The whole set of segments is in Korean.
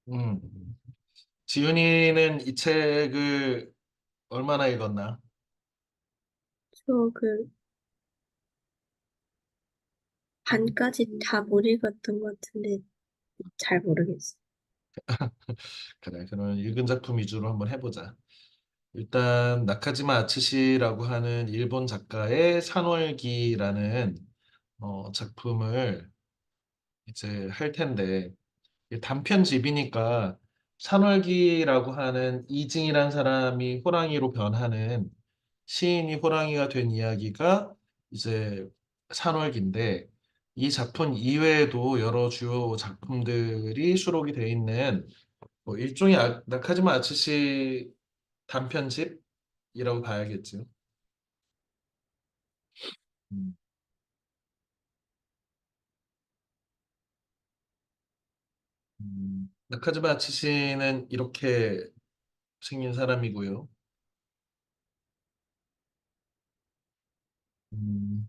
음. 지윤이는 이 책을 얼마나 읽었나? 저 그 반까지 다 못 읽었던 것 같은데 잘 모르겠어요. 그래, 그러면 읽은 작품 위주로 한번 해보자. 일단 나카지마 아츠시라고 하는 일본 작가의 산월기라는 작품을 이제 할 텐데 이게 단편집이니까 산월기라고 하는 이징이란 사람이 호랑이로 변하는 시인이 호랑이가 된 이야기가 이제 산월기인데 이 작품 이외에도 여러 주요 작품들이 수록이 돼 있는 뭐 일종의 나카지마 아츠시 단편집이라고 봐야겠죠. 음, 나카지마 아츠시는 이렇게 생긴 사람이고요. 음,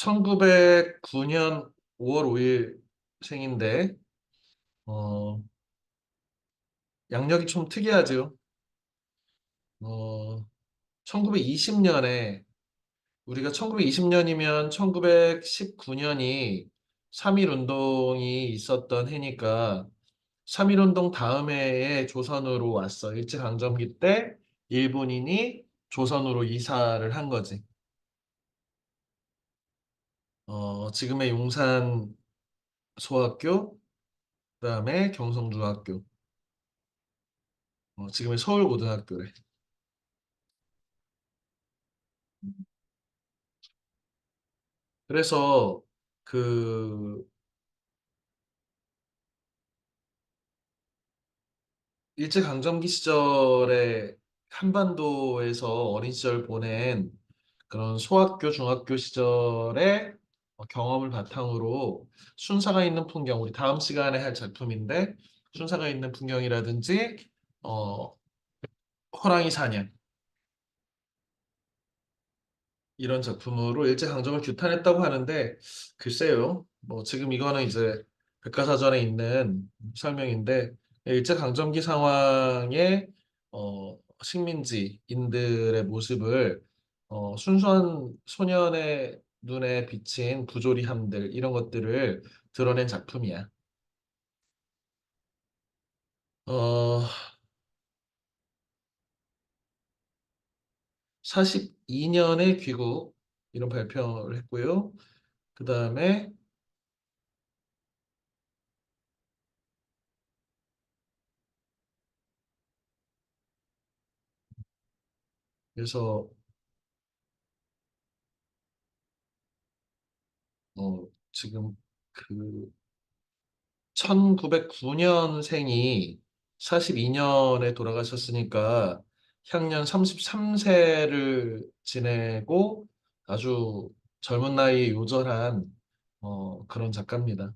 1909년 5월 5일 생인데 어, 양력이 좀 특이하죠. 1920년에 우리가 1920년이면 1919년이 3.1 운동이 있었던 해니까 3.1 운동 다음 해에 조선으로 왔어. 일제강점기 때 일본인이 조선으로 이사를 한 거지. 지금의 용산 소학교, 그다음에 경성중학교, 지금의 서울고등학교래. 그래서 그 일제강점기 시절에 한반도에서 어린 시절 보낸 그런 소학교, 중학교 시절의 경험을 바탕으로 순사가 있는 풍경, 우리 다음 시간에 할 작품인데 순사가 있는 풍경이라든지 어, 호랑이 사냥 이런 작품으로 일제강점을 규탄했다고 하는데 글쎄요. 뭐 지금 이거는 이제 백과사전에 있는 설명인데 일제강점기 상황에 식민지인들의 모습을 순수한 소년의 눈에 비친 부조리함들 이런 것들을 드러낸 작품이야. 어, 42년에 귀국 이런 발표를 했고요. 그 다음에 그래서 지금 그 1909년생이 42년에 돌아가셨으니까 향년 33세를 지내고 아주 젊은 나이에 요절한 그런 작가입니다.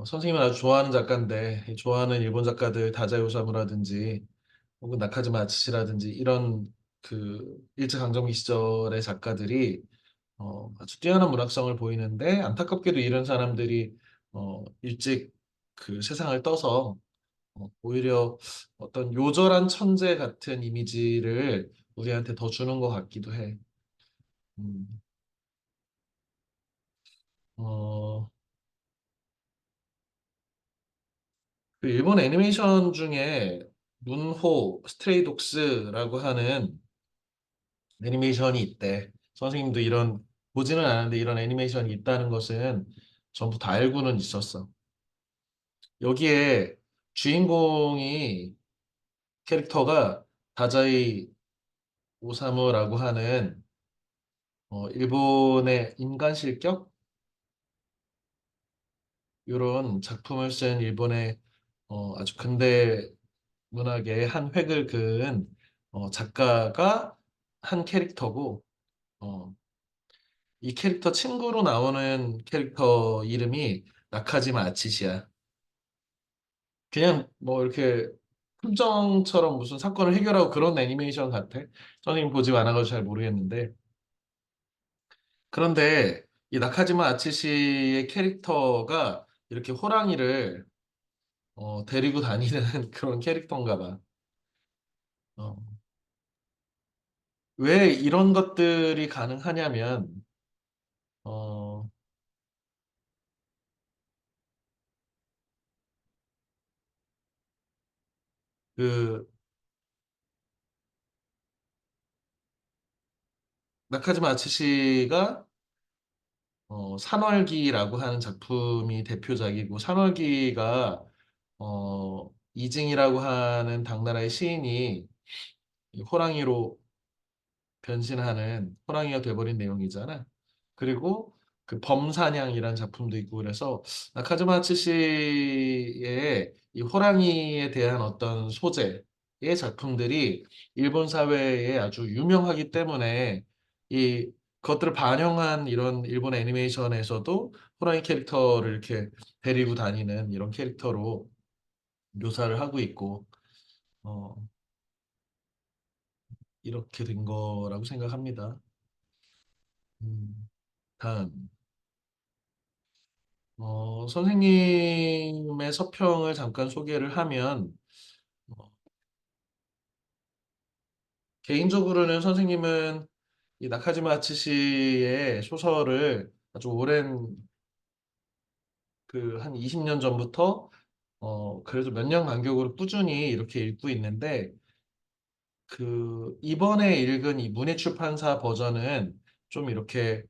선생님은 아주 좋아하는 작가인데 좋아하는 일본 작가들 다자요 사무라든지 혹은 나카즈마 아츠시라든지 이런 그 일제강점기 시절의 작가들이 아주 뛰어난 문학성을 보이는데 안타깝게도 이런 사람들이 일찍 그 세상을 떠서 오히려 어떤 요절한 천재 같은 이미지를 우리한테 더 주는 것 같기도 해. 음, 어, 그 일본 애니메이션 중에 문호 스트레이독스라고 하는 애니메이션이 있대. 선생님도 이런 보지는 않았는데 이런 애니메이션이 있다는 것은 전부 다 알고는 있었어. 여기에 주인공이 캐릭터가 다자이 오사무라고 하는 일본의 인간 실격 이런 작품을 쓴 일본의 아주 근대 문학의 한 획을 그은 작가가 한 캐릭터고 어, 이 캐릭터 친구로 나오는 캐릭터 이름이 나카지마 아치시야. 그냥 뭐 이렇게 함정처럼 무슨 사건을 해결하고 그런 애니메이션 같아. 선생님 보지 않아가지고 잘 모르겠는데. 그런데 이 나카지마 아츠시의 캐릭터가 이렇게 호랑이를 데리고 다니는 그런 캐릭터인가 봐. 어, 왜 이런 것들이 가능하냐면, 어, 그, 나카즈마 아츠시가 산월기라고 하는 작품이 대표작이고, 산월기가 이징이라고 하는 당나라의 시인이 이 호랑이로 변신하는 호랑이가 돼버린 내용이잖아. 그리고 그 범사냥이라는 작품도 있고 그래서 나카즈마츠 씨의 이 호랑이에 대한 어떤 소재의 작품들이 일본 사회에 아주 유명하기 때문에 이 그것들을 반영한 이런 일본 애니메이션에서도 호랑이 캐릭터를 이렇게 데리고 다니는 이런 캐릭터로 묘사를 하고 있고 어, 이렇게 된 거라고 생각합니다. 다음. 선생님의 서평을 잠깐 소개를 하면, 어, 개인적으로는 선생님은 이 나카지마 아츠시의 소설을 아주 오랜 그 한 20년 전부터 그래도 몇 년 간격으로 꾸준히 이렇게 읽고 있는데, 그 이번에 읽은 이 문해출판사 버전은 좀 이렇게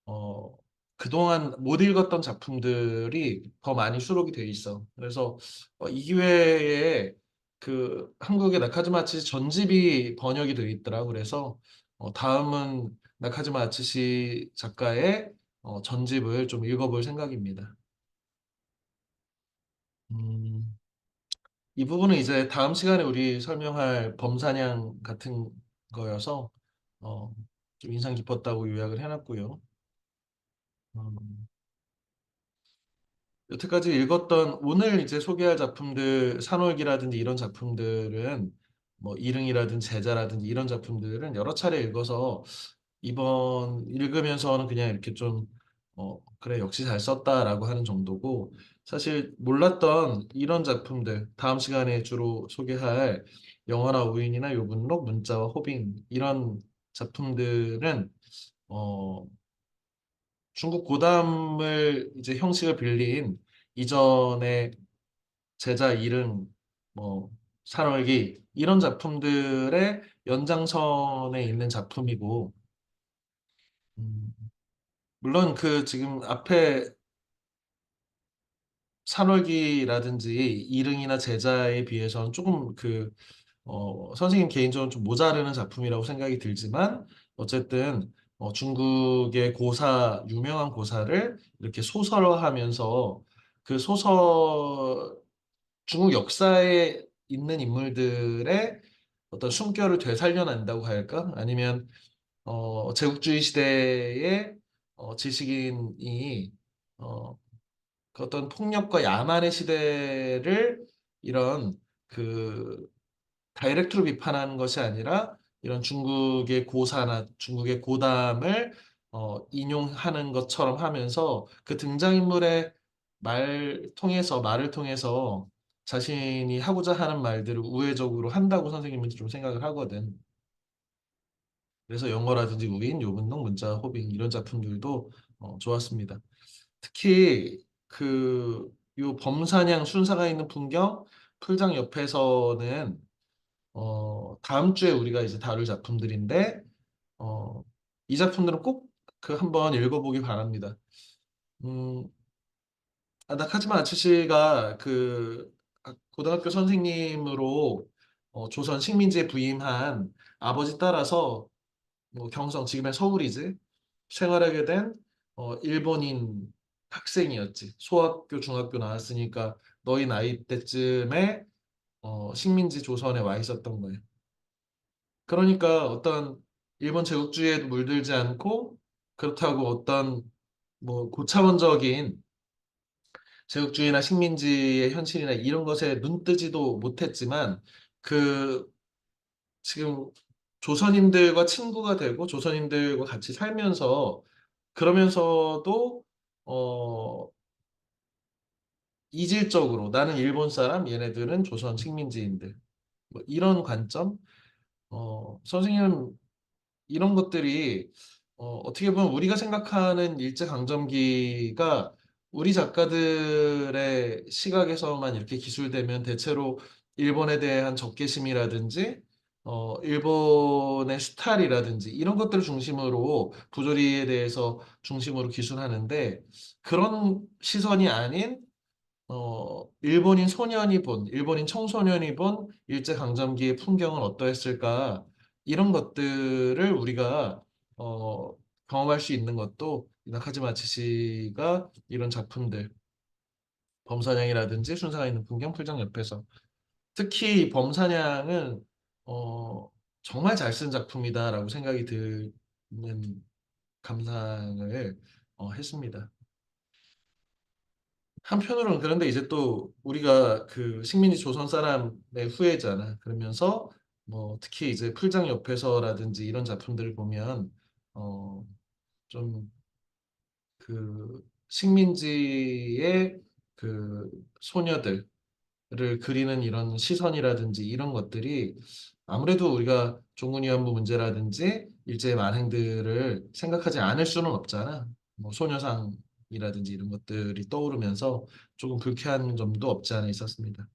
어, 그동안 못 읽었던 작품들이 더 많이 수록이 돼 있어. 그래서 이 기회에 그 한국의 나카즈마 아츠시 전집이 번역이 돼 있더라. 그래서 다음은 나카즈마 아츠시 작가의 전집을 좀 읽어볼 생각입니다. 음, 이 부분은 이제 다음 시간에 우리 설명할 범사냥 같은 거여서 어, 좀 인상 깊었다고 요약을 해놨고요. 음, 여태까지 읽었던 오늘 이제 소개할 작품들 산월기라든지 이런 작품들은 뭐 이릉이라든지 제자라든지 이런 작품들은 여러 차례 읽어서 이번 읽으면서는 그냥 이렇게 좀 그래 역시 잘 썼다라고 하는 정도고 사실 몰랐던 이런 작품들 다음 시간에 주로 소개할 영화나 우인이나 요분록 문자와 호빙 이런 작품들은 어 중국 고담을 이제 형식을 빌린 이전의 제자 일흥, 뭐 산월기 이런 작품들의 연장선에 있는 작품이고, 음, 물론 그 지금 앞에 산월기라든지 일흥이나 제자에 비해서는 조금 그 선생님 개인적으로 좀 모자르는 작품이라고 생각이 들지만 어쨌든 중국의 고사 유명한 고사를 이렇게 소설화하면서 그 소설 중국 역사에 있는 인물들의 어떤 숨결을 되살려낸다고 할까? 아니면 제국주의 시대의 지식인이 어, 그 어떤 폭력과 야만의 시대를 이런 그 다이렉트로 비판하는 것이 아니라 이런 중국의 고사나 중국의 고담을 인용하는 것처럼 하면서 그 등장인물의 말을 통해서 자신이 하고자 하는 말들을 우회적으로 한다고 선생님은 좀 생각을 하거든. 그래서 영어라든지 우인, 요문동, 문자, 호빙 이런 작품들도 좋았습니다. 특히 그 요 범사냥 순사가 있는 풍경 풀장 옆에서는 다음 주에 우리가 이제 다룰 작품들인데, 어, 이 작품들은 꼭 그 한번 읽어보기 바랍니다. 음, 나카지마 아츠시가 그 고등학교 선생님으로 조선 식민지에 부임한 아버지 따라서 뭐 경성, 지금의 서울이지, 생활하게 된 일본인 학생이었지. 소학교, 중학교 나왔으니까 너희 나이 때쯤에 식민지 조선에 와 있었던 거예요. 그러니까 어떤 일본 제국주의에도 물들지 않고 그렇다고 어떤 뭐 고차원적인 제국주의나 식민지의 현실이나 이런 것에 눈뜨지도 못했지만 그 지금 조선인들과 친구가 되고 조선인들과 같이 살면서 그러면서도 어 이질적으로 나는 일본 사람, 얘네들은 조선 식민지인들. 뭐 이런 관점? 선생님은 이런 것들이 어떻게 보면 우리가 생각하는 일제강점기가 우리 작가들의 시각에서만 이렇게 기술되면 대체로 일본에 대한 적개심이라든지 일본의 수탈이라든지 이런 것들을 중심으로 부조리에 대해서 중심으로 기술하는데 그런 시선이 아닌 일본인 소년이 본, 일본인 청소년이 본 일제강점기의 풍경은 어떠했을까? 이런 것들을 우리가 어, 경험할 수 있는 것도 나카지마 아치시가 이런 작품들, 범사냥이라든지 순사가 있는 풍경, 풀장 옆에서 특히 범사냥은 어, 정말 잘 쓴 작품이다라고 생각이 드는 감상을 했습니다. 한편으로는 그런데 이제 또 우리가 그 식민지 조선 사람의 후예잖아. 그러면서 뭐 특히 이제 풀장 옆에서라든지 이런 작품들을 보면 좀 그 식민지의 그 소녀들을 그리는 이런 시선이라든지 이런 것들이 아무래도 우리가 종군 위안부 문제라든지 일제의 만행들을 생각하지 않을 수는 없잖아. 뭐 소녀상이라든지 이런 것들이 떠오르면서 조금 불쾌한 점도 없지 않아 있었습니다.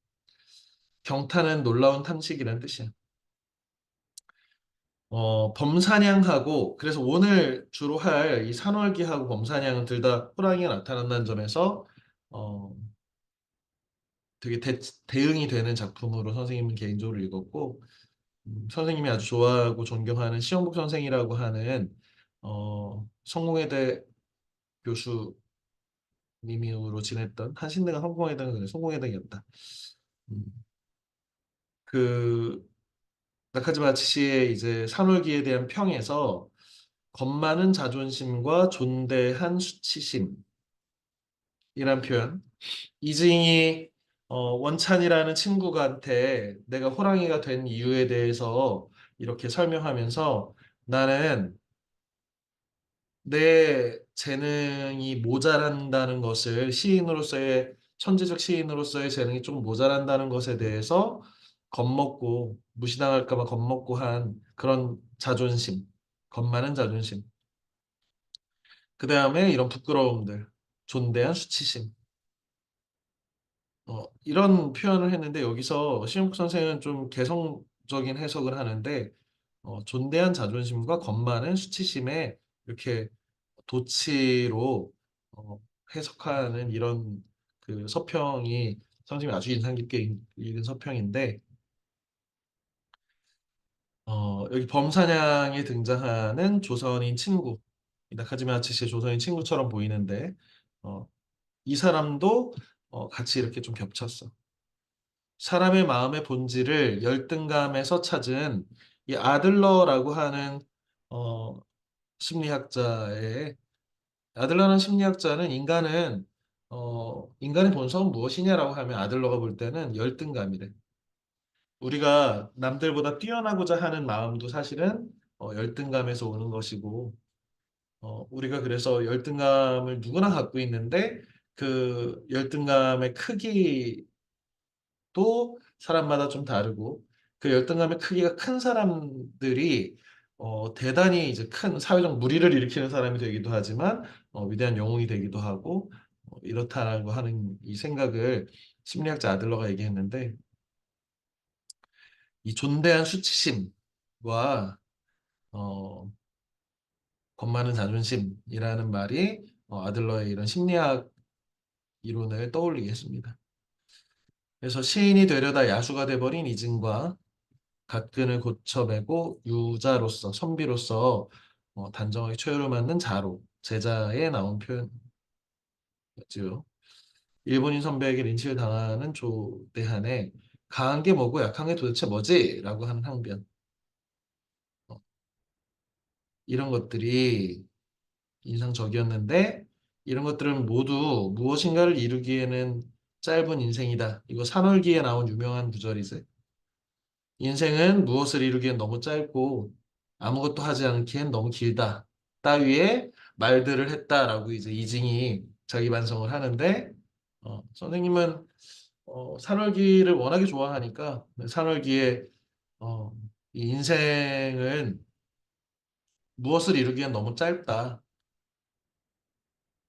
경탄은 놀라운 탐식이라는 뜻이야. 범사냥하고 그래서 오늘 주로 할 이 산월기하고 범사냥은 둘 다 호랑이가 나타난다는 점에서 어, 되게 대응이 되는 작품으로 선생님은 개인적으로 읽었고 선생님이 아주 좋아하고 존경하는 시영복 선생이라고 하는 성공회대 교수님으로 지냈던 한신대가 성공회대가 성공회대였다. 음, 그 나카지마치 씨의 이제 산울기에 대한 평에서 겁 많은 자존심과 존대한 수치심이란 표현. 이징이 원찬이라는 친구한테 내가 호랑이가 된 이유에 대해서 이렇게 설명하면서 나는 내 재능이 모자란다는 것을 시인으로서의 천재적 시인으로서의 재능이 좀 모자란다는 것에 대해서 겁먹고 무시당할까 봐 겁먹고 한 그런 자존심, 겁 많은 자존심. 그 다음에 이런 부끄러움들, 존대한 수치심. 이런 표현을 했는데 여기서 시영국 선생은 좀 개성적인 해석을 하는데 존대한 자존심과 겁 많은 수치심에 이렇게 도치로 어, 해석하는 이런 그 서평이 선생님이 아주 인상 깊게 읽은 서평인데 여기 범사냥에 등장하는 조선인 친구 나카지마 아츠시의 조선인 친구처럼 보이는데 어, 이 사람도 같이 이렇게 좀 겹쳤어. 사람의 마음의 본질을 열등감에서 찾은 이 아들러라고 하는 어, 심리학자의 아들러는 심리학자는 인간의 본성은 무엇이냐라고 하면 아들러가 볼 때는 열등감이래. 우리가 남들보다 뛰어나고자 하는 마음도 사실은 열등감에서 오는 것이고 우리가 그래서 열등감을 누구나 갖고 있는데 그 열등감의 크기도 사람마다 좀 다르고 그 열등감의 크기가 큰 사람들이 대단히 이제 큰 사회적 물의를 일으키는 사람이 되기도 하지만 위대한 영웅이 되기도 하고 이렇다라고 하는 이 생각을 심리학자 아들러가 얘기했는데 이 존대한 수치심과 어, 겁 많은 자존심이라는 말이 아들러의 이런 심리학 이론을 떠올리게 했습니다. 그래서 시인이 되려다 야수가 돼버린 이진과 각근을 고쳐매고 유자로서 선비로서 단정하게 초열을 맞는 자로 제자에 나온 표현이었지요. 일본인 선배에게 린치를 당하는 조대한에 강한 게 뭐고 약한 게 도대체 뭐지? 라고 하는 항변. 어, 이런 것들이 인상적이었는데 이런 것들은 모두 무엇인가를 이루기에는 짧은 인생이다. 이거 산월기에 나온 유명한 구절이지. 인생은 무엇을 이루기엔 너무 짧고 아무것도 하지 않기엔 너무 길다. 따위의 말들을 했다라고 이제 이징이 자기 반성을 하는데 선생님은 산월기를 워낙에 좋아하니까 산월기에 어, 이 인생은 무엇을 이루기엔 너무 짧다.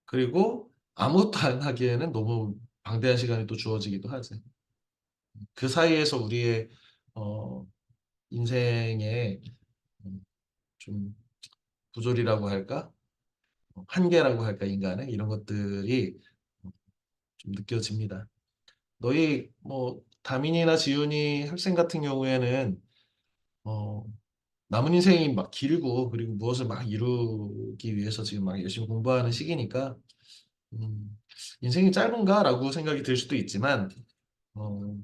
그리고 아무것도 안 하기에는 너무 방대한 시간이 또 주어지기도 하지. 그 사이에서 우리의 어, 인생의 좀 부조리라고 할까? 한계라고 할까? 인간의 이런 것들이 좀 느껴집니다. 너희 뭐 다민이나 지훈이 학생 같은 경우에는 어, 남은 인생이 막 길고 그리고 무엇을 막 이루기 위해서 지금 막 열심히 공부하는 시기니까 음, 인생이 짧은가라고 생각이 들 수도 있지만 어,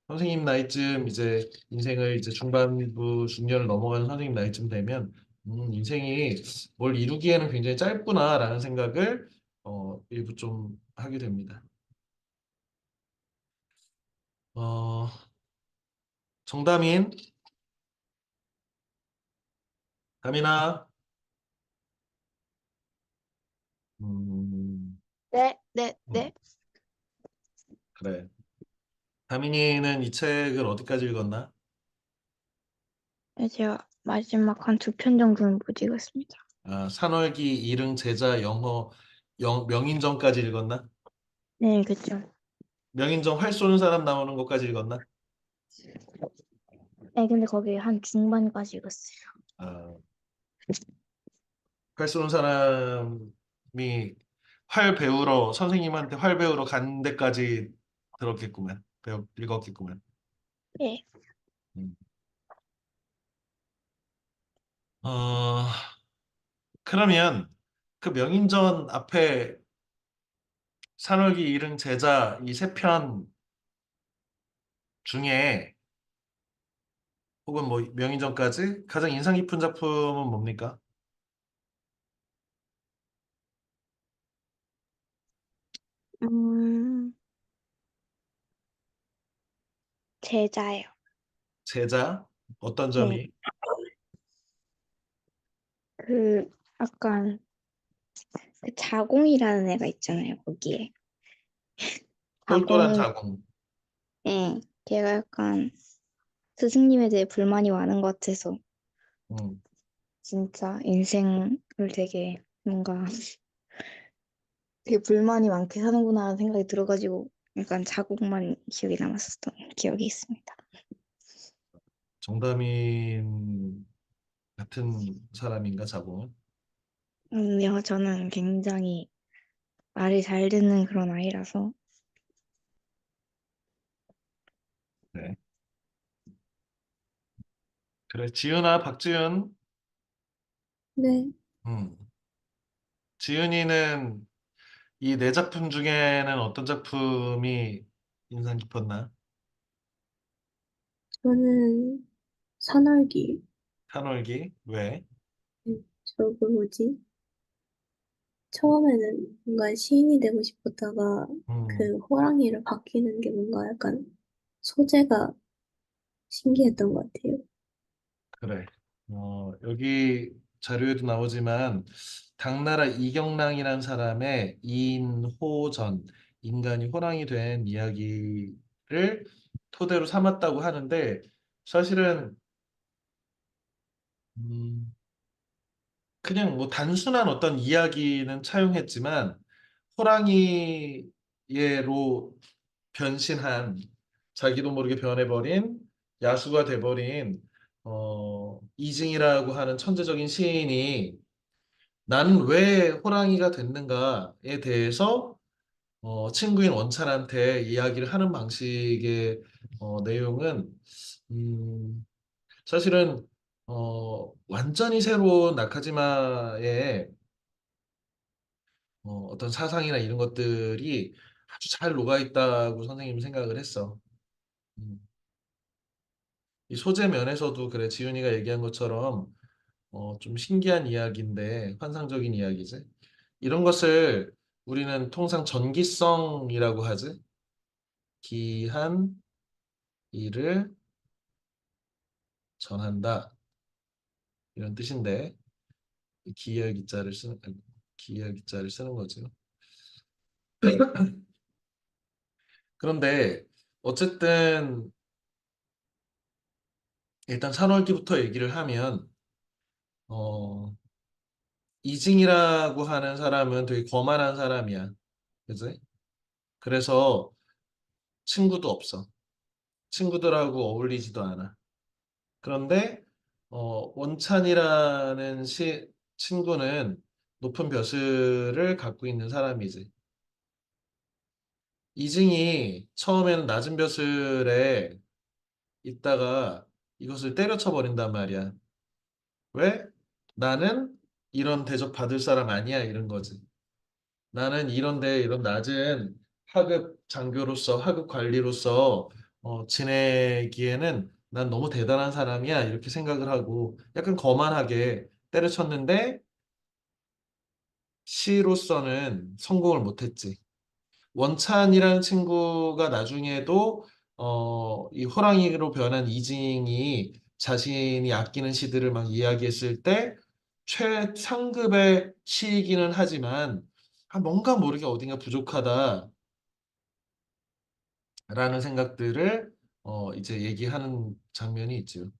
선생님 나이쯤 이제 인생을 이제 중반부 중년을 넘어가는 선생님 나이쯤 되면 인생이 뭘 이루기에는 굉장히 짧구나라는 생각을 일부 좀 하게 됩니다. 어, 정다민, 다민아, 음, 네, 네, 음, 네. 그래. 다민이는 이 책을 어디까지 읽었나? 제가 마지막 한 두 편 정도는 못 읽었습니다. 아, 산월기, 일흥, 제자, 영어, 명인정까지 읽었나? 네, 그쵸. 명인정 활 쏘는 사람 나오는 것까지 읽었나? 네, 근데 거기 한 중반까지 읽었어요. 아, 활 쏘는 사람이 활 배우러 선생님한테 활 배우러 간 데까지 들었겠구만. 읽었겠구만. 네. 음. 어, 그러면 그 명인전 앞에 산월기, 일흥, 제자 이 세 편 중에 혹은 뭐 명인전까지 가장 인상 깊은 작품은 뭡니까? 음, 제자요. 제자 어떤 네. 점이 그, 약간, 그 자공이라는 애가 있잖아요, 거기에. 똘똘한 자공, 자궁. 예. 걔가 약간 스승님에 대해 불만이 많은 것 같아서, 음, 진짜 인생을 되게 뭔가 되게 불만이 많게 사는구나 하는 생각이 들어가지고, 약간 자국만 기억에 남았었던 기억이 있습니다. 정다민 같은 사람인가 자궁은? 저는 굉장히 말이 잘 듣는 그런 아이라서, 네. 그래 지은아 박지은. 네, 음. 지은이는 이 네 작품 중에는 어떤 작품이 인상 깊었나? 저는 산월기, 탄월기 왜? 저거 뭐지? 처음에는 뭔가 시인이 되고 싶었다가 음, 그 호랑이를 바뀌는 게 뭔가 약간 소재가 신기했던 것 같아요. 그래. 여기 자료에도 나오지만 당나라 이경랑이라는 사람의 인호전, 인간이 호랑이 된 이야기를 토대로 삼았다고 하는데 사실은 음, 그냥 뭐 단순한 어떤 이야기는 차용했지만 호랑이로 변신한 자기도 모르게 변해버린 야수가 돼버린 이징이라고 하는 천재적인 시인이 나는 왜 호랑이가 됐는가에 대해서 친구인 원찬한테 이야기를 하는 방식의 내용은 음, 사실은 완전히 새로운 나카지마의 어떤 사상이나 이런 것들이 아주 잘 녹아있다고 선생님은 생각을 했어. 음. 이 소재 면에서도 그래 지훈이가 얘기한 것처럼 좀 신기한 이야기인데 환상적인 이야기지. 이런 것을 우리는 통상 전기성이라고 하지. 기한 일을 전한다 이런 뜻인데 기할 기자를 쓰는 기할 기자를 쓰는 거죠. 그런데 어쨌든 일단 산월기부터 얘기를 하면 어, 이징이라고 하는 사람은 되게 거만한 사람이야. 그지? 그래서 친구도 없어. 친구들하고 어울리지도 않아. 그런데 원찬이라는 친구는 높은 벼슬을 갖고 있는 사람이지. 이징이 처음에는 낮은 벼슬에 있다가 이것을 때려쳐 버린단 말이야. 왜? 나는 이런 대접 받을 사람 아니야, 이런 거지. 나는 이런 낮은 하급 장교로서, 하급 관리로서 지내기에는 난 너무 대단한 사람이야, 이렇게 생각을 하고 약간 거만하게 때려쳤는데 시로서는 성공을 못했지. 원찬이라는 친구가 나중에도 이 호랑이로 변한 이징이 자신이 아끼는 시들을 막 이야기했을 때 최상급의 시이기는 하지만 뭔가 모르게 어딘가 부족하다라는 생각들을 이제 얘기하는 장면이 있죠.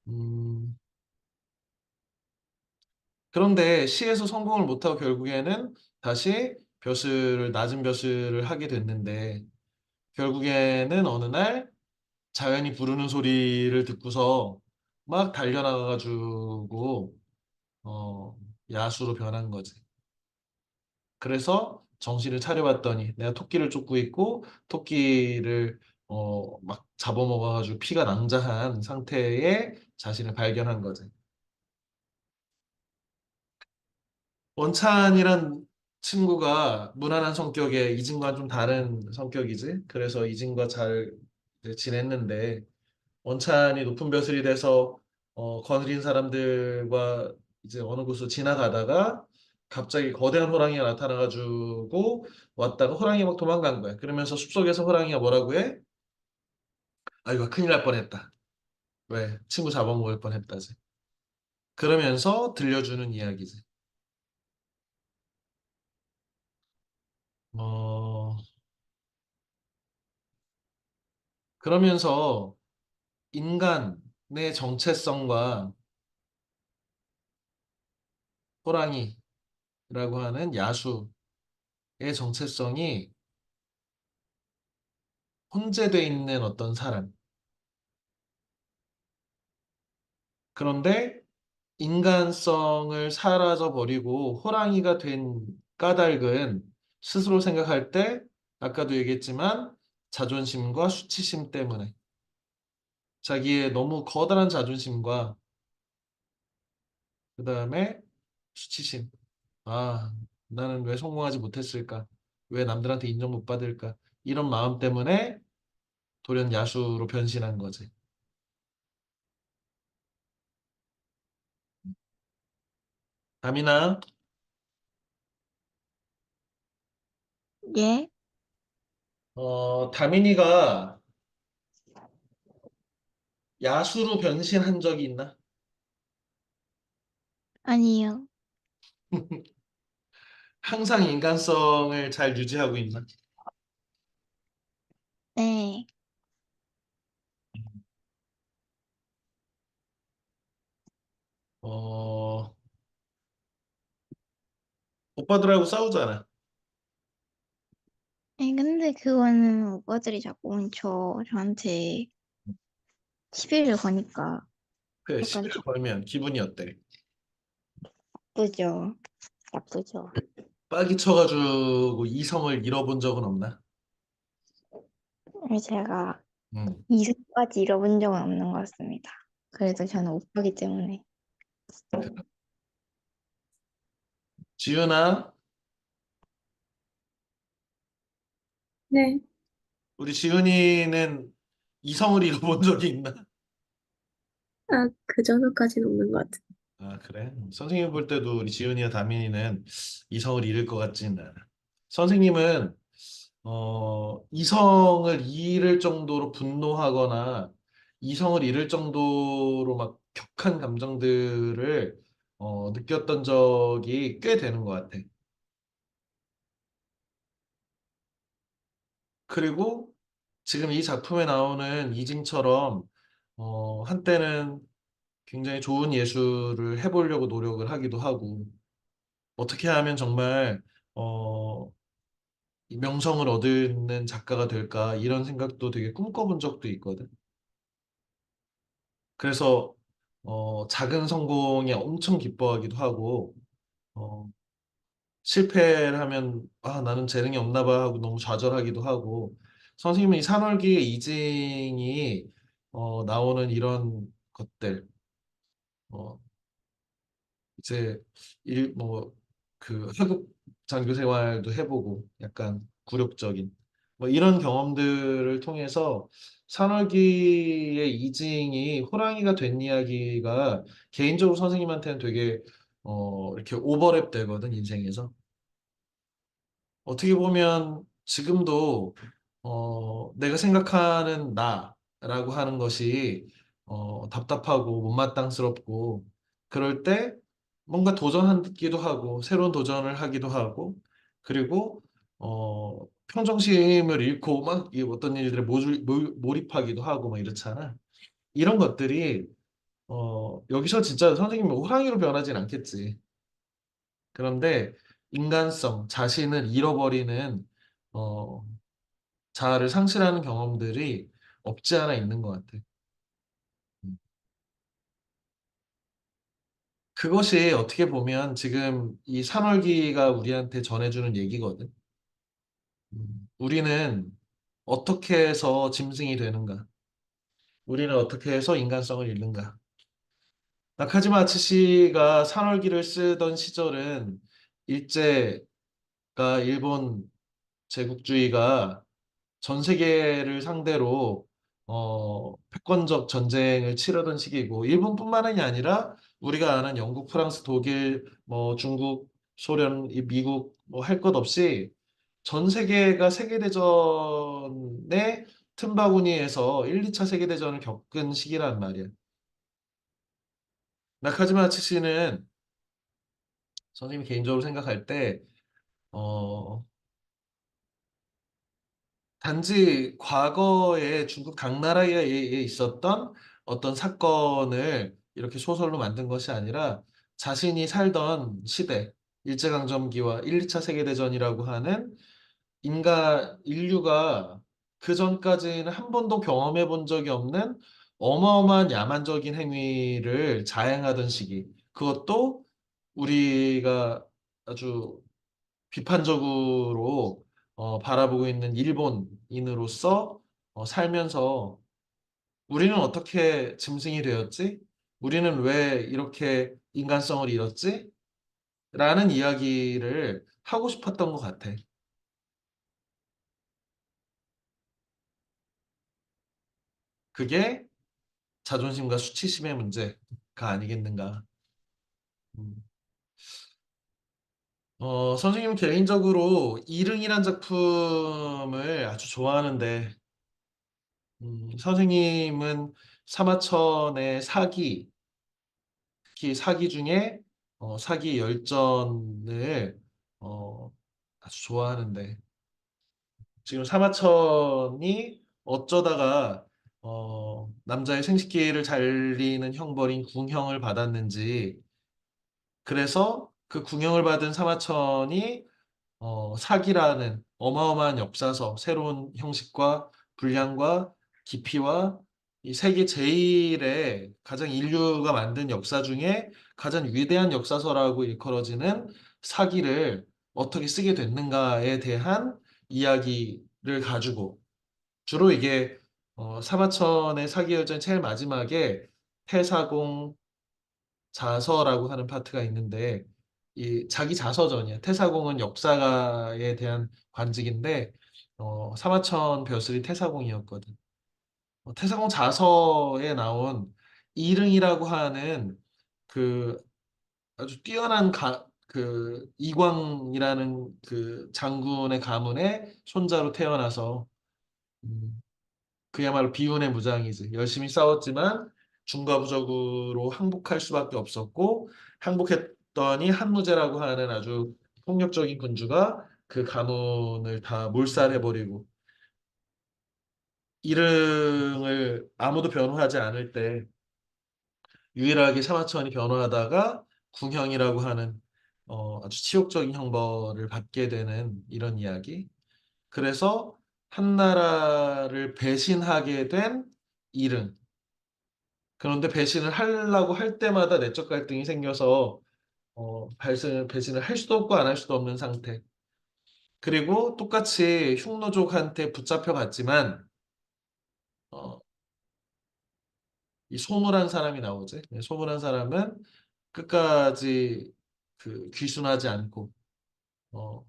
음, 그런데 시에서 성공을 못하고 결국에는 다시 낮은 벼슬을 하게 됐는데 결국에는 어느 날 자연이 부르는 소리를 듣고서 막 달려나가가지고 야수로 변한 거지. 그래서 정신을 차려봤더니 내가 토끼를 쫓고 있고 토끼를 막 잡아먹어가지고 피가 낭자한 상태에 자신을 발견한 거지. 원찬이란 친구가 무난한 성격의 이진과 좀 다른 성격이지. 그래서 이진과 잘 이제 지냈는데 원찬이 높은 벼슬이 돼서 거느린 사람들과 이제 어느 곳을 지나가다가 갑자기 거대한 호랑이가 나타나가지고 왔다가 호랑이가 막 도망간 거야. 그러면서 숲속에서 호랑이가 뭐라고 해? 아, 이거 큰일 날 뻔했다. 왜? 친구 잡아먹을 뻔했다지. 그러면서 들려주는 이야기지. 어, 그러면서 인간의 정체성과 호랑이라고 하는 야수의 정체성이 혼재돼 있는 어떤 사람. 그런데 인간성을 사라져 버리고 호랑이가 된 까닭은 스스로 생각할 때 아까도 얘기했지만 자존심과 수치심 때문에 자기의 너무 커다란 자존심과 그다음에 수치심. 아, 나는 왜 성공하지 못했을까? 왜 남들한테 인정 못 받을까? 이런 마음 때문에 돌연 야수로 변신한 거지. 다미나, 예? 다민이가 야수로 변신한 적이 있나? 아니요. 항상 인간성을 잘 유지하고 있나? 네. 어, 오빠들하고 싸우잖아. 아니, 근데 그거는 오빠들이 자꾸 저한테 시비를 거니까 그래, 약간 시비를 걸면 기분이 어때? 나쁘죠. 나쁘죠. 빠기 쳐가지고 이성을 잃어본 적은 없나? 제가 응. 이승까지 잃어본 적은 없는 것 같습니다. 그래도 저는 오빠기 때문에. 지윤아, 네. 우리 지윤이는 이성을 잃어본 적이 있나? 아, 그 정도까지는 없는 것 같아요. 아, 그래? 선생님 볼 때도 우리 지윤이와 다민이는 이성을 잃을 것 같지는 않아. 선생님은 이성을 잃을 정도로 분노하거나 이성을 잃을 정도로 막 격한 감정들을 느꼈던 적이 꽤 되는 것 같아. 그리고 지금 이 작품에 나오는 이징처럼 한때는 굉장히 좋은 예술을 해보려고 노력을 하기도 하고 어떻게 하면 정말 어, 이 명성을 얻는 작가가 될까 이런 생각도 되게 꿈꿔본 적도 있거든. 그래서 작은 성공에 엄청 기뻐하기도 하고 어, 실패를 하면 아 나는 재능이 없나 봐 하고 너무 좌절하기도 하고 선생님은 이 산월기의 이징이 나오는 이런 것들 어, 이제 뭐 그 하급 장교 생활도 해보고 약간 굴욕적인 뭐 이런 경험들을 통해서 산월기의 이징이 호랑이가 된 이야기가 개인적으로 선생님한테는 되게 이렇게 오버랩 되거든 인생에서. 어떻게 보면 지금도 내가 생각하는 나라고 하는 것이 답답하고 못마땅스럽고 그럴 때 뭔가 도전하기도 하고 새로운 도전을 하기도 하고 그리고 평정심을 잃고 막 이 어떤 일들에 몰입하기도 하고 막 이렇잖아. 이런 것들이 여기서 진짜 선생님이 호랑이로 변하진 않겠지. 그런데 인간성, 자신을 잃어버리는 어, 자아를 상실하는 경험들이 없지 않아 있는 것 같아. 음. 그것이 어떻게 보면 지금 이 산월기가 우리한테 전해주는 얘기거든. 우리는 어떻게 해서 짐승이 되는가? 우리는 어떻게 해서 인간성을 잃는가? 나카지마 아츠시가 산월기를 쓰던 시절은 일제가 일본 제국주의가 전 세계를 상대로 패권적 전쟁을 치르던 시기고 일본뿐만이 아니라 우리가 아는 영국, 프랑스, 독일, 뭐 중국, 소련, 미국 뭐 할 것 없이 전 세계가 세계대전의 틈바구니에서 1, 2차 세계대전을 겪은 시기란 말이야. 나카지마 치씨는 선생님이 개인적으로 생각할 때 어, 단지 과거에 중국 당나라에 있었던 어떤 사건을 이렇게 소설로 만든 것이 아니라 자신이 살던 시대, 일제강점기와 1, 2차 세계대전이라고 하는 인류가 그 전까지는 한 번도 경험해 본 적이 없는 어마어마한 야만적인 행위를 자행하던 시기. 그것도 우리가 아주 비판적으로 바라보고 있는 일본인으로서 살면서 우리는 어떻게 짐승이 되었지? 우리는 왜 이렇게 인간성을 잃었지? 라는 이야기를 하고 싶었던 것 같아. 그게 자존심과 수치심의 문제가 아니겠는가. 음. 선생님 개인적으로 이릉이란 작품을 아주 좋아하는데 선생님은 사마천의 사기, 특히 사기 중에 사기 열전을 아주 좋아하는데 지금 사마천이 어쩌다가 남자의 생식기를 잘리는 형벌인 궁형을 받았는지 그래서 그 궁형을 받은 사마천이 사기라는 어마어마한 역사서, 새로운 형식과 분량과 깊이와 이 세계 제일의 가장 인류가 만든 역사 중에 가장 위대한 역사서라고 일컬어지는 사기를 어떻게 쓰게 됐는가에 대한 이야기를 가지고 주로 이게 사마천의 사기열전 제일 마지막에 태사공 자서라고 하는 파트가 있는데 이 자기 자서전이야. 태사공은 역사가에 대한 관직인데 사마천 벼슬이 태사공이었거든. 태사공 자서에 나온 이릉이라고 하는 그 아주 뛰어난 그 이광이라는 그 장군의 가문의 손자로 태어나서 음, 그야말로 비운의 무장이지. 열심히 싸웠지만 중과부적으로 항복할 수밖에 없었고 항복했더니 한무제라고 하는 아주 폭력적인 군주가 그 가문을 다 몰살해버리고 이릉을 아무도 변호하지 않을 때 유일하게 사마천이 변호하다가 궁형이라고 하는 아주 치욕적인 형벌을 받게 되는 이런 이야기. 그래서 한나라를 배신하게 된 이릉. 그런데 배신을 하려고 할 때마다 내적 갈등이 생겨서 배신을 할 수도 없고 안 할 수도 없는 상태. 그리고 똑같이 흉노족한테 붙잡혀 갔지만 어, 이 소물한 사람이 나오지. 소물한 사람은 끝까지 그 귀순하지 않고 어,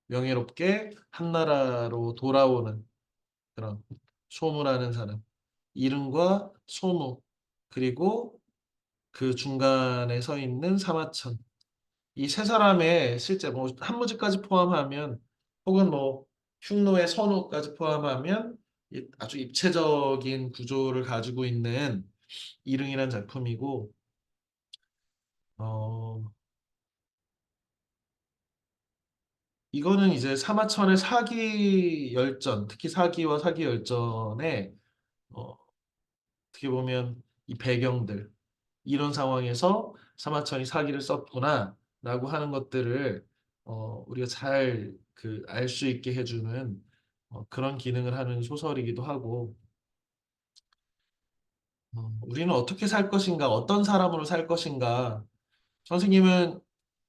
명예롭게 한나라로 돌아오는 그런 소무라는 사람. 이른과 소무 그리고 그 중간에 서 있는 사마천. 이 세 사람의 실제 뭐 한무지까지 포함하면 혹은 뭐 흉노의 선우까지 포함하면 아주 입체적인 구조를 가지고 있는 이릉이란 작품이고 어, 이거는 이제 사마천의 사기 열전, 특히 사기와 사기 열전의 어떻게 보면 이 배경들 이런 상황에서 사마천이 사기를 썼구나라고 하는 것들을 우리가 잘 그 알 수 있게 해주는 그런 기능을 하는 소설이기도 하고 우리는 어떻게 살 것인가, 어떤 사람으로 살 것인가. 선생님은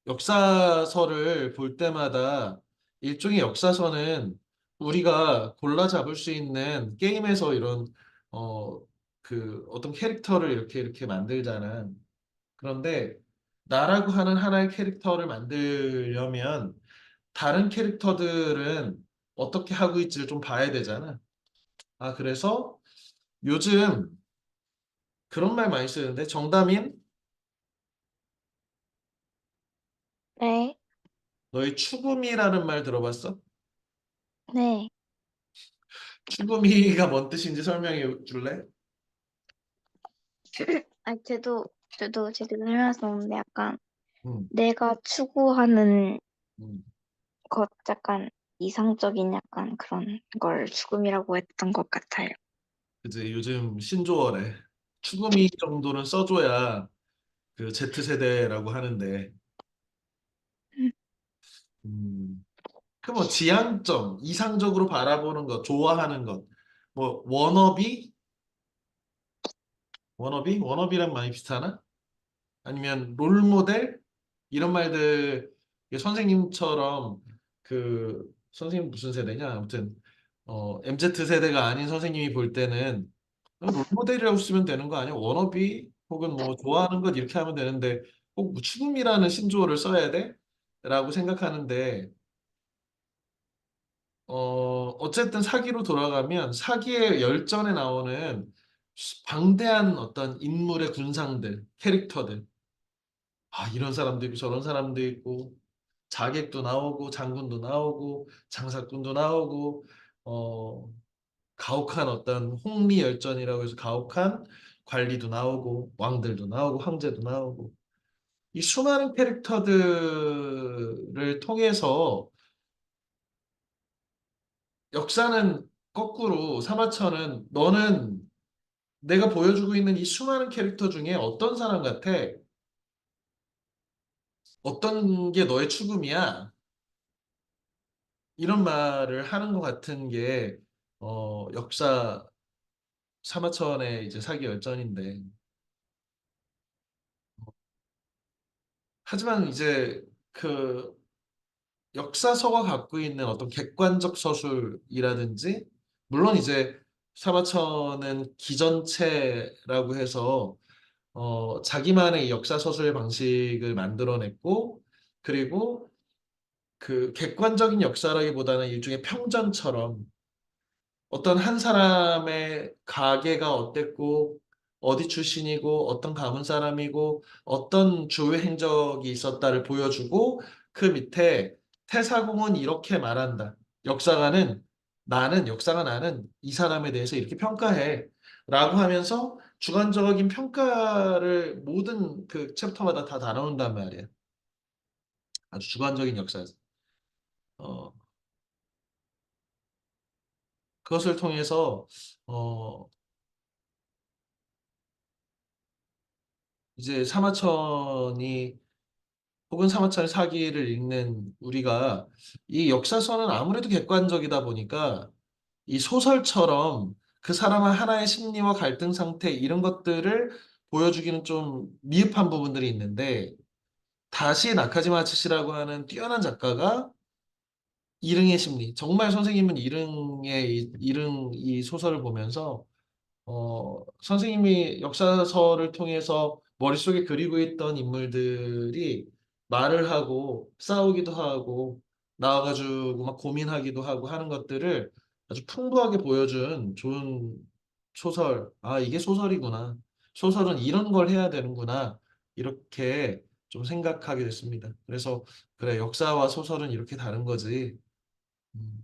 역사서를 볼 때마다 일종의 역사서는 우리가 골라 잡을 수 있는 게임에서 이런 어, 그 어떤 캐릭터를 이렇게 만들잖아. 그런데 나라고 하는 하나의 캐릭터를 만들려면 다른 캐릭터들은 어떻게 하고 있지를 좀 봐야 되잖아. 아, 그래서 요즘 그런 말 많이 쓰는데 정다민, 네, 너희 추구미라는 말 들어봤어? 네. 추구미가 뭔 뜻인지 설명해 줄래? 아니, 저도 제대로 설명할 수 없는데 약간 음, 내가 추구하는 음. 것 약간 이상적인 약간 그런 걸 죽음이라고 했던 것 같아요. 그지 요즘 신조어래. 추구미 정도는 써줘야 그 Z세대라고 하는데, 그 뭐 지향점, 이상적으로 바라보는 것, 좋아하는 것, 뭐 워너비, 워너비랑 많이 비슷하나? 아니면 롤모델 이런 말들 이게 선생님처럼 그 선생님 무슨 세대냐? 아무튼 MZ 세대가 아닌 선생님이 볼 때는 롤모델이라고 쓰면 되는 거 아니야? 워너비 혹은 뭐 좋아하는 것 이렇게 하면 되는데 꼭뭐 추금이라는 신조어를 써야 돼? 라고 생각하는데 어쨌든 사기로 돌아가면 사기의 열전에 나오는 방대한 어떤 인물의 군상들, 캐릭터들 아, 이런 사람도 있고 저런 사람도 있고 자객도 나오고 장군도 나오고 장사꾼도 나오고 어, 가혹한 어떤 홍미열전이라고 해서 가혹한 관리도 나오고 왕들도 나오고 황제도 나오고 이 수많은 캐릭터들을 통해서 역사는 거꾸로 사마천은 너는 내가 보여주고 있는 이 수많은 캐릭터 중에 어떤 사람 같아? 어떤 게 너의 추구미야? 이런 말을 하는 것 같은 게 역사 사마천의 이제 사기 열전인데 하지만 이제 그 역사서가 갖고 있는 어떤 객관적 서술이라든지 물론 이제 사마천은 기전체라고 해서 자기만의 이 역사 서술 방식을 만들어냈고 그리고 그 객관적인 역사라기보다는 일종의 평전처럼 어떤 한 사람의 가계가 어땠고, 어디 출신이고, 어떤 가문 사람이고, 어떤 주요 행적이 있었다를 보여주고, 그 밑에 태사공은 이렇게 말한다. 역사가 나는 이 사람에 대해서 이렇게 평가해. 라고 하면서 주관적인 평가를 모든 그 챕터마다 다 다뤄온단 말이야. 아주 주관적인 역사. 어, 그것을 통해서 어, 이제 사마천이 혹은 사마천의 사기를 읽는 우리가 이 역사서는 아무래도 객관적이다 보니까 이 소설처럼 그 사람의 하나의 심리와 갈등 상태 이런 것들을 보여주기는 좀 미흡한 부분들이 있는데 다시 나카지마 아츠시라고 하는 뛰어난 작가가 일응의 심리 정말 선생님은 일응 이 소설을 보면서 선생님이 역사서를 통해서 머릿속에 그리고 있던 인물들이 말을 하고 싸우기도 하고 나와가지고 막 고민하기도 하고 하는 것들을 아주 풍부하게 보여준 좋은 소설. 아, 이게 소설이구나. 소설은 이런 걸 해야 되는구나. 이렇게 좀 생각하게 됐습니다. 그래서 그래, 역사와 소설은 이렇게 다른 거지. 음.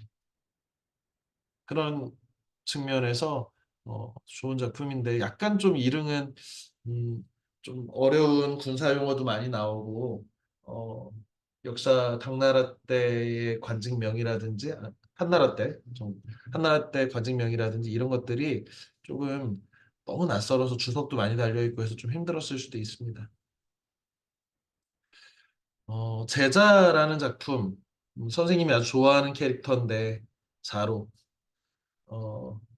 그런 측면에서 좋은 작품인데 약간 좀 일응은 음, 좀 어려운 군사 용어도 많이 나오고 어, 역사 당나라 때의 관직명이라든지 한나라 때 한나라 때 관직명이라든지 이런 것들이 조금 너무 낯설어서 주석도 많이 달려 있고 해서 좀 힘들었을 수도 있습니다. 제자라는 작품 선생님이 아주 좋아하는 캐릭터인데 자로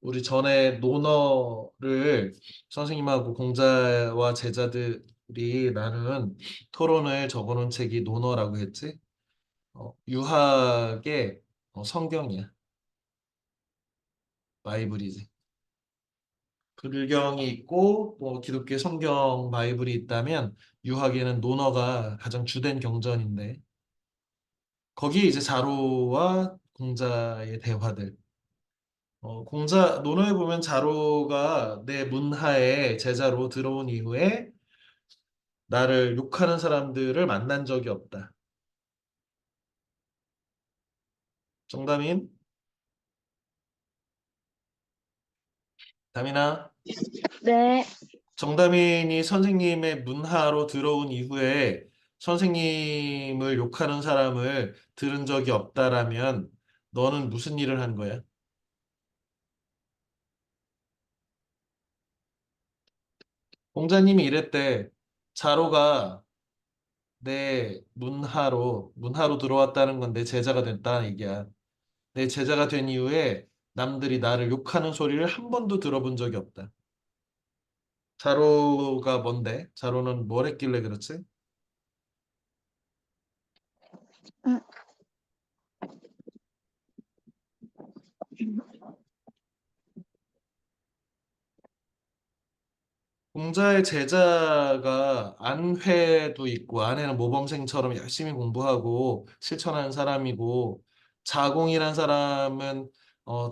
우리 전에 논어를 선생님하고 공자와 제자들이 나눈 토론을 적어놓은 책이 논어라고 했지? 유학의 성경이야. 바이블이지. 불경이 있고 뭐 기독교 성경 바이블이 있다면 유학에는 논어가 가장 주된 경전인데 거기에 이제 자로와 공자의 대화들 공자 논어에 보면 자로가 내 문하에 제자로 들어온 이후에 나를 욕하는 사람들을 만난 적이 없다. 정다민, 다민아, 네. 정다민이 선생님의 문하로 들어온 이후에 선생님을 욕하는 사람을 들은 적이 없다라면 너는 무슨 일을 한 거야? 공자님이 이랬대. 자로가 내 문하로 들어왔다는 건 내 제자가 됐다는 얘기야. 내 제자가 된 이후에 남들이 나를 욕하는 소리를 한 번도 들어본 적이 없다. 자로가 뭔데? 자로는 뭘 했길래 그렇지? 음, 공자의 제자가 안회도 있고 안회는 모범생처럼 열심히 공부하고 실천하는 사람이고 자공이란 사람은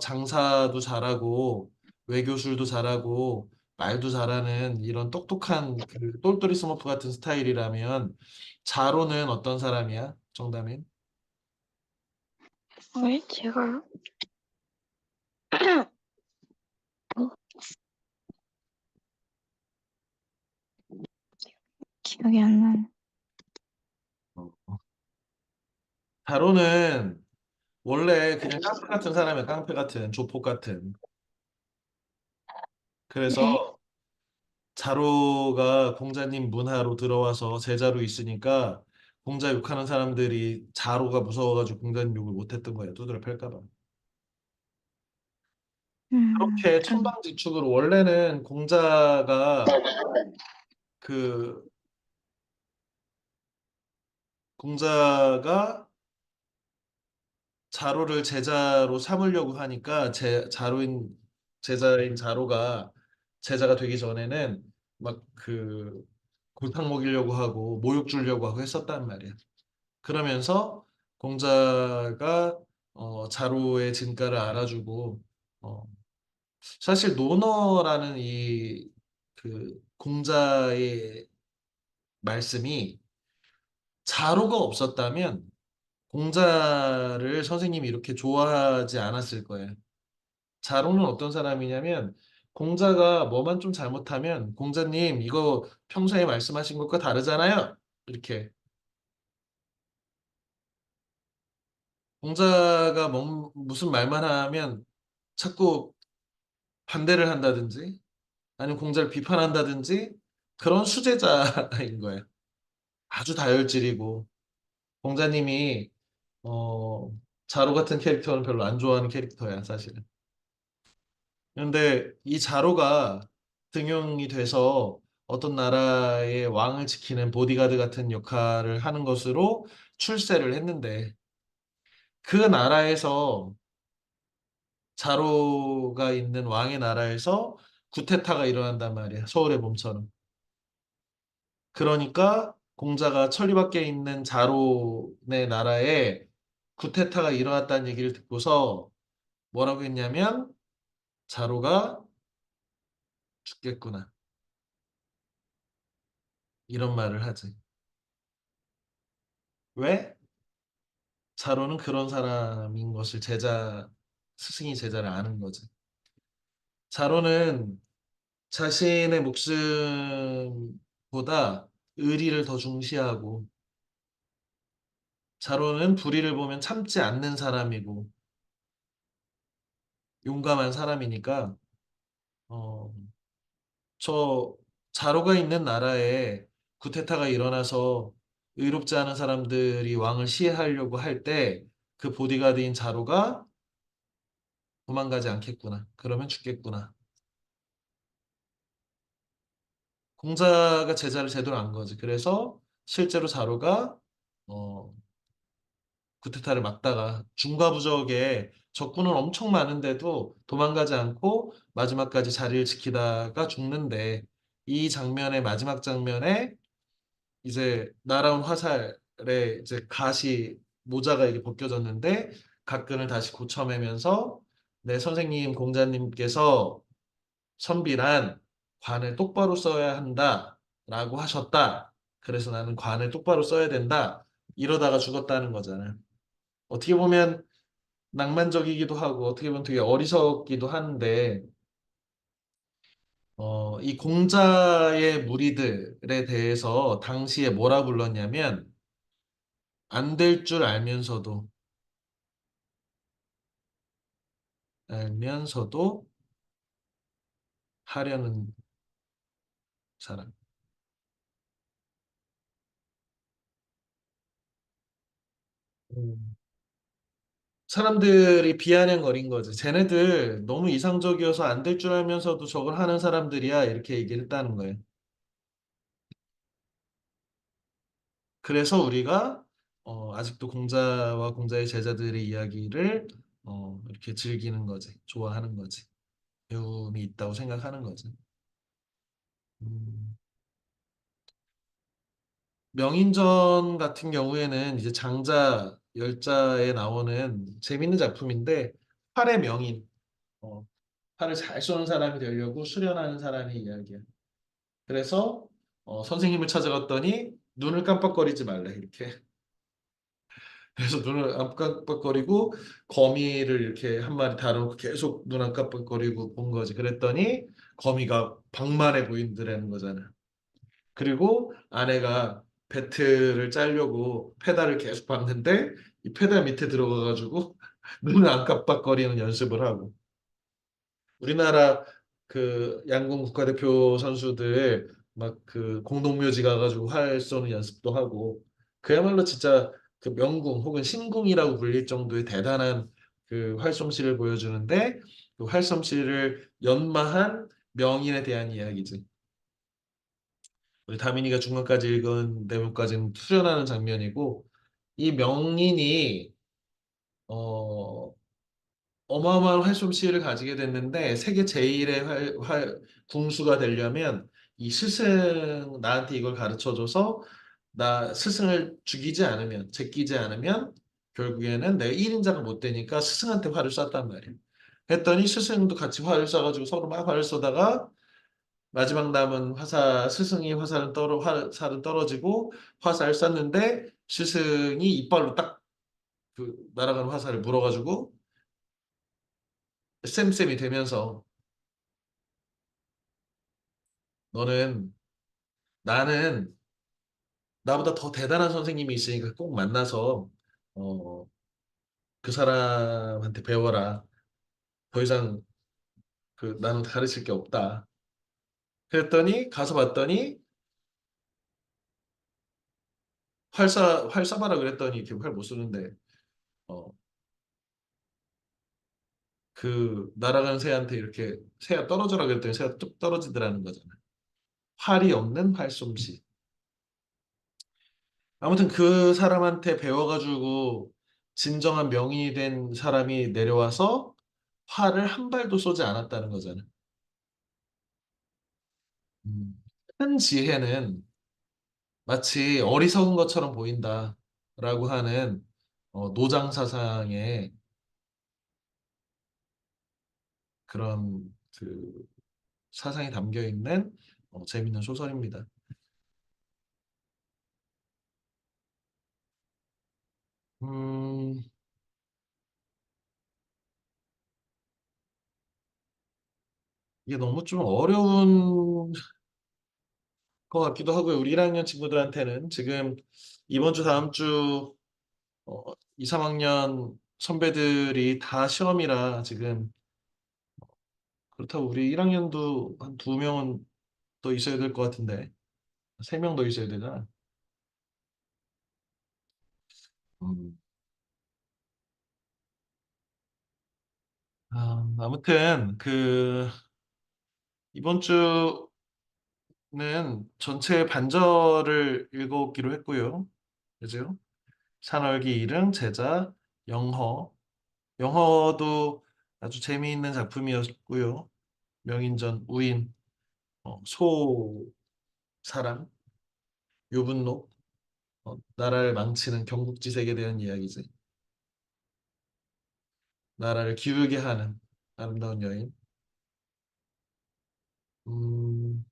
장사도 잘하고 외교술도 잘하고 말도 잘하는 이런 똑똑한 그 똘똘이 스머프 같은 스타일이라면 자로는 어떤 사람이야? 정답인? 왜 제가요? 기억이 안 나네. 어. 자로는 원래 그냥 깡패 같은 사람이야. 깡패 같은 조폭 같은. 네. 그래서 자로가 공자님 문하로 들어와서 제자로 있으니까 공자 욕하는 사람들이 자로가 무서워가지고 공자님 욕을 못했던 거야. 두드려 팰까 봐. 그렇게 전, 천방지축으로 원래는 공자가 그 공자가 자로를 제자로 삼으려고 하니까 제자인 자로가 제자가 되기 전에는 막 그 골탕 먹이려고 하고 모욕 주려고 하고 했었단 말이야. 그러면서 공자가 자로의 진가를 알아주고 어, 사실 논어라는 이 그 공자의 말씀이 자로가 없었다면 공자를 선생님이 이렇게 좋아하지 않았을 거예요. 자로는 어떤 사람이냐면 공자가 뭐만 좀 잘못하면 공자님 이거 평소에 말씀하신 것과 다르잖아요. 이렇게 공자가 무슨 말만 하면 자꾸 반대를 한다든지 아니면 공자를 비판한다든지 그런 수제자인 거예요. 아주 다혈질이고 공자님이 어, 자로 같은 캐릭터는 별로 안 좋아하는 캐릭터야, 사실은. 그런데 이 자로가 등용이 돼서 어떤 나라의 왕을 지키는 보디가드 같은 역할을 하는 것으로 출세를 했는데 그 나라에서 자로가 있는 왕의 나라에서 구테타가 일어난단 말이야. 서울의 봄처럼. 그러니까 공자가 천리 밖에 있는 자로의 나라에 구테타가 일어났다는 얘기를 듣고서 뭐라고 했냐면 자로가 죽겠구나. 이런 말을 하지. 왜? 자로는 그런 사람인 것을 스승이 제자를 아는 거지. 자로는 자신의 목숨보다 의리를 더 중시하고 자로는 불의를 보면 참지 않는 사람이고 용감한 사람이니까 어, 저 자로가 있는 나라에 구테타가 일어나서 의롭지 않은 사람들이 왕을 시해하려고 할 때 그 보디가드인 자로가 도망가지 않겠구나. 그러면 죽겠구나. 공자가 제자를 제대로 안 거지. 그래서 실제로 자로가 어, 구테타를 막다가 중과부적에 적군은 엄청 많은데도 도망가지 않고 마지막까지 자리를 지키다가 죽는데 이 장면의 마지막 장면에 이제 날아온 화살에 이제 모자가 이게 벗겨졌는데 가끈을 다시 고쳐매면서 내 선생님 공자님께서 선비란 관을 똑바로 써야 한다라고 하셨다. 그래서 나는 관을 똑바로 써야 된다. 이러다가 죽었다는 거잖아. 어떻게 보면 낭만적이기도 하고 어떻게 보면 되게 어리석기도 한데 이 공자의 무리들에 대해서 당시에 뭐라 불렀냐면 안 될 줄 알면서도 하려는 사람. 음. 사람들이 비아냥거린 거지. 쟤네들 너무 이상적이어서 안 될 줄 알면서도 저걸 하는 사람들이야. 이렇게 얘기를 했다는 거예요. 그래서 우리가 아직도 공자와 공자의 제자들의 이야기를 이렇게 즐기는 거지. 좋아하는 거지. 배움이 있다고 생각하는 거지. 음, 명인전 같은 경우에는 이제 장자 열자에 나오는 재밌는 작품인데 팔의 명인, 어, 팔을 잘 쏘는 사람이 되려고 수련하는 사람의 이야기야. 그래서 선생님을 찾아갔더니 눈을 깜빡거리지 말래 이렇게. 그래서 눈을 안 깜빡거리고 거미를 이렇게 한 마리 다뤄놓고 계속 눈 안 깜빡거리고 본 거지. 그랬더니 거미가 방만해 보인다는 거잖아. 그리고 아내가 배트를 짜려고 페달을 계속 밟는데 이 페달 밑에 들어가가지고 눈을 안 깜빡거리는 연습을 하고 우리나라 그 양궁 국가대표 선수들 막 그 공동묘지 가가지고 활 쏘는 연습도 하고 그야말로 진짜 그 명궁 혹은 신궁이라고 불릴 정도의 대단한 그 활솜씨를 보여주는데 그 활솜씨를 연마한 명인에 대한 이야기지. 우리 다민이가 중간까지 읽은 내용까지는 수련하는 장면이고 이 명인이 어, 어마어마한 활솜씨를 가지게 됐는데 세계 제일의 궁수가 되려면 이 스승 나한테 이걸 가르쳐줘서 나 스승을 죽이지 않으면 제끼지 않으면 결국에는 내가 1인자가 못 되니까 스승한테 활을 쐈단 말이야. 했더니 스승도 같이 활을 쏴가지고 서로 막 활을 쏘다가 마지막 남은 스승이 화살은 떨어지고 화살을 쐈는데 스승이 이빨로 딱 그 날아가는 화살을 물어가지고 쌤쌤이 되면서 너는 나는 나보다 더 대단한 선생님이 있으니까 꼭 만나서 어, 그 사람한테 배워라. 더 이상 나는 가르칠 게 없다. 그랬더니 가서 봤더니 활 쏴봐라 그랬더니 이렇게 활 못 쏘는데 어, 날아가는 새한테 이렇게 새야 떨어져라 그랬더니 새가 뚝 떨어지더라는 거잖아. 활이 없는 활솜씨. 아무튼 그 사람한테 배워가지고 진정한 명인이 된 사람이 내려와서 활을 한 발도 쏘지 않았다는 거잖아. 큰 지혜는 마치 어리석은 것처럼 보인다라고 하는 노장 사상의 그런 사상이 담겨 있는 재밌는 소설입니다. 음, 이게 너무 좀 어려운 것 같기도 하고요. 우리 1학년 친구들한테는 지금 이번 주 다음 주 2, 3학년 선배들이 다 시험이라 지금 그렇다고 우리 1학년도 한 2명은 더 있어야 될 것 같은데 3명 더 있어야 되잖아. 음. 아무튼 이번 주는 전체 반절을 읽어오기로 했고요. 그죠? 산월기 일흥 제자 영허 영어도 아주 재미있는 작품이었고요. 명인전, 우인, 소사람, 유분록, 나라를 망치는 경국지색에 대한 이야기지. 나라를 기울게 하는 아름다운 여인. 음,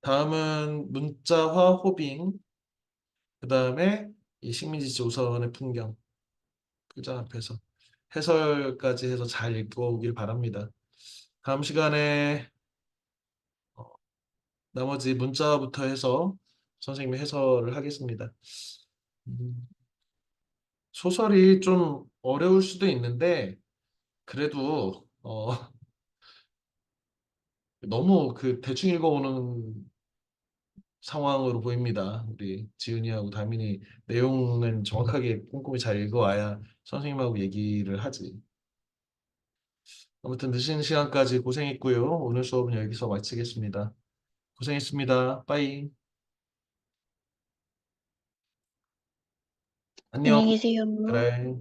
다음은 문자화 호빙, 그 다음에 이 식민지 조선의 풍경, 그장 앞에서 해설까지 해서 잘 읽어오길 바랍니다. 다음 시간에 어, 나머지 문자부터 해서 선생님이 해설을 하겠습니다. 음, 소설이 좀 어려울 수도 있는데 그래도 너무 대충 읽어오는 상황으로 보입니다. 우리 지은이하고 다민이 내용은 정확하게 꼼꼼히 잘 읽어와야 선생님하고 얘기를 하지. 아무튼 늦은 시간까지 고생했고요. 오늘 수업은 여기서 마치겠습니다. 고생했습니다. 빠이. 안녕. 안녕히 계세요. 그래.